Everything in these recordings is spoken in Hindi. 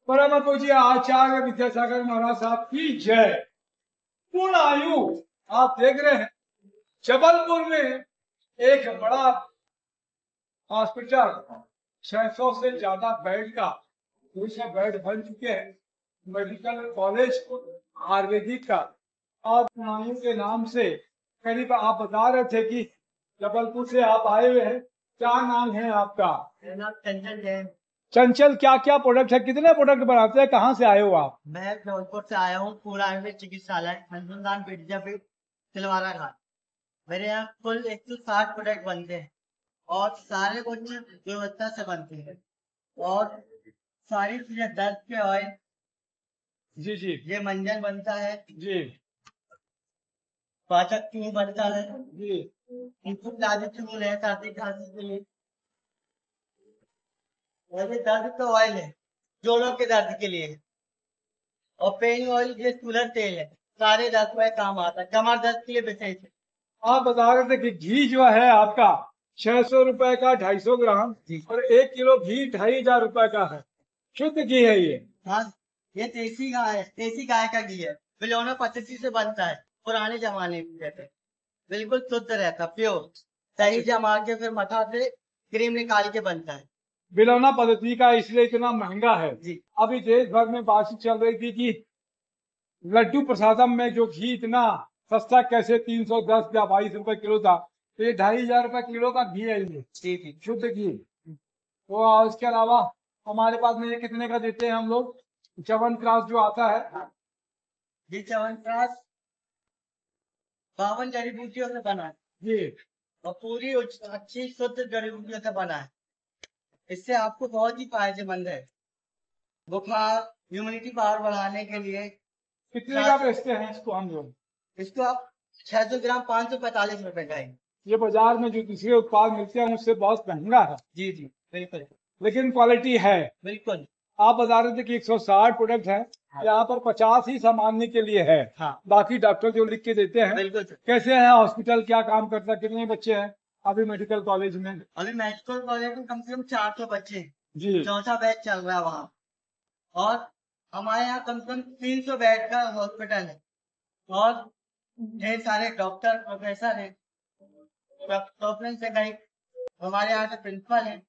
परम पूज्य आचार्य विद्यासागर महाराज साहब की जय। पूर्ण आयु। आप देख रहे हैं जबलपुर में एक बड़ा हॉस्पिटल 600 से ज्यादा बेड का 200 बेड बन चुके हैं। मेडिकल कॉलेज आयुर्वेदिक का और आयु के नाम से करीब आप बता रहे थे कि जबलपुर से आप आए हुए हैं। क्या नाम है आपका? मेरा नाम चंचल जैन। चंचल, क्या क्या प्रोडक्ट है, कितने प्रोडक्ट बनाते हैं, कहाँ से आए हो आप? मैं जबलपुर से आया हूँ। पूरा आयुर्वेद चिकित्सालय अनुसंधान विद्यापीठ तिलवारा घाट। मेरे यहाँ कुल 160 प्रोडक्ट बनते हैं और सारे कुछ गुणवत्ता से बनते हैं। और सारी चीजें दर्द के ऑयल, जी जी ये मंजन बनता है, जी पाचक चूर्ण बनता है, जी। ताजे चूर्ण है सर्दी खांसी के लिए। और ये दर्द का ऑयल है, जोड़ों के दर्द के लिए। और पेन ऑयल ये कूलर तेल है, सारे दर्द में काम आता है, कमर दर्द के लिए विशेष है। आप बता रहे थे कि घी जो है आपका 600 रुपए का 250 ग्राम जी और 1 किलो घी 2500 रुपए का है। शुद्ध घी है ये? हाँ, ये देसी गाय है, देसी गाय का घी है। बिलौना पद्धति से बनता है, पुराने जमाने में कहते हैं। बिल्कुल शुद्ध रहता, प्योर। दही जमा के फिर मथा से क्रीम निकाल के बनता है। बिलौना पद्धति का इसलिए इतना महंगा है। जी अभी देश भर में बातचीत चल रही थी कि लड्डू प्रसादम में जो घी इतना सस्ता कैसे 310 या 22 रुपए किलो था, तो ये 2500 रुपए किलो का घी है ये, जी जी। शुद्ध घी। तो इसके अलावा हमारे पास में ये कितने का देते हैं हम लोग? च्यवनप्राश जो आता है। ये च्यवनप्राश 52 जड़ी बूटियों से बना है जी और पूरी अच्छी शुद्ध जड़ी बूटियों से बना है। इससे आपको बहुत ही फायदेमंद है। बुखार, इम्यूनिटी पावर बढ़ाने के लिए। कितने का बेचते हैं इसको हम लोग? इसको आप 600 ग्राम 545 रुपए का है। ये बाजार में जो दूसरे उत्पाद मिलते हैं उससे बहुत महंगा है, जी जी बिल्कुल लेकिन क्वालिटी है। बिल्कुल। आप बता रहे थे कि 160 प्रोडक्ट है। हाँ यहाँ पर 50 ही सामान्य के लिए है। हाँ बाकी डॉक्टर जो लिख के देते हैं। बिल्कुल सर। कैसे है हॉस्पिटल, क्या काम करता है, कितने बच्चे हैं अभी मेडिकल कॉलेज में? अभी मेडिकल कॉलेज में कम से कम 400 बच्चे हैं। जी चौथा बैच चल रहा है वहाँ। और हमारे यहाँ कम से कम 300 बेड का हॉस्पिटल है। और ढेर सारे डॉक्टर प्रोफेसर हैं। प्रोफेसर से कहीं हमारे यहाँ के प्रिंसिपल हैं,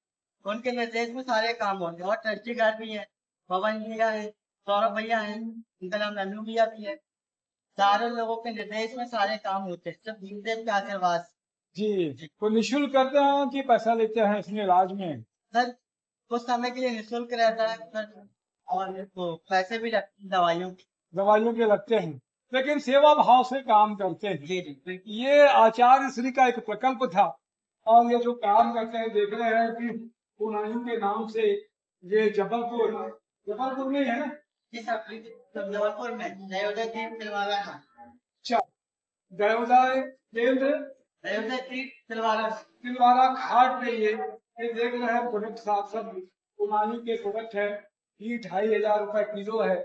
उनके निर्देश में सारे काम होते हैं। और ट्रस्टीगार भी है, पवन भैया है, सौरभ भैया है, उनका नाम नन्नू भैया भी है। सारे लोगों के निर्देश में सारे काम होते हैं, सब गुरुदेव के आशीर्वाद जी। से। तो निःशुल्क करते हैं कि पैसा लेते हैं इसमें इलाज में? सर कुछ समय के लिए निःशुल्क रहता है सर, और तो पैसे भी लगते हैं दवाइयों की। दवाइयों के लगते हैं, लेकिन सेवा भाव से काम करते हैं। जी जी बिल्कुल। ये आचार्य श्री का एक प्रकल्प था। और ये जो काम करते हैं देख रहे हैं कि पुनायु के नाम से ये जबलपुर जबलपुर में ही है ना? जी सर, सब जबलपुर में नयोदय तीर्थ तिलवारा का। अच्छा, दयोदय केंद्र नयोदय तीर्थ तिलवारा। तिलवारा घाट पे ये देख रहे हैं प्रोडक्ट साफ सब पुनायु के प्रोडक्ट है। घी 2500 रुपए किलो है।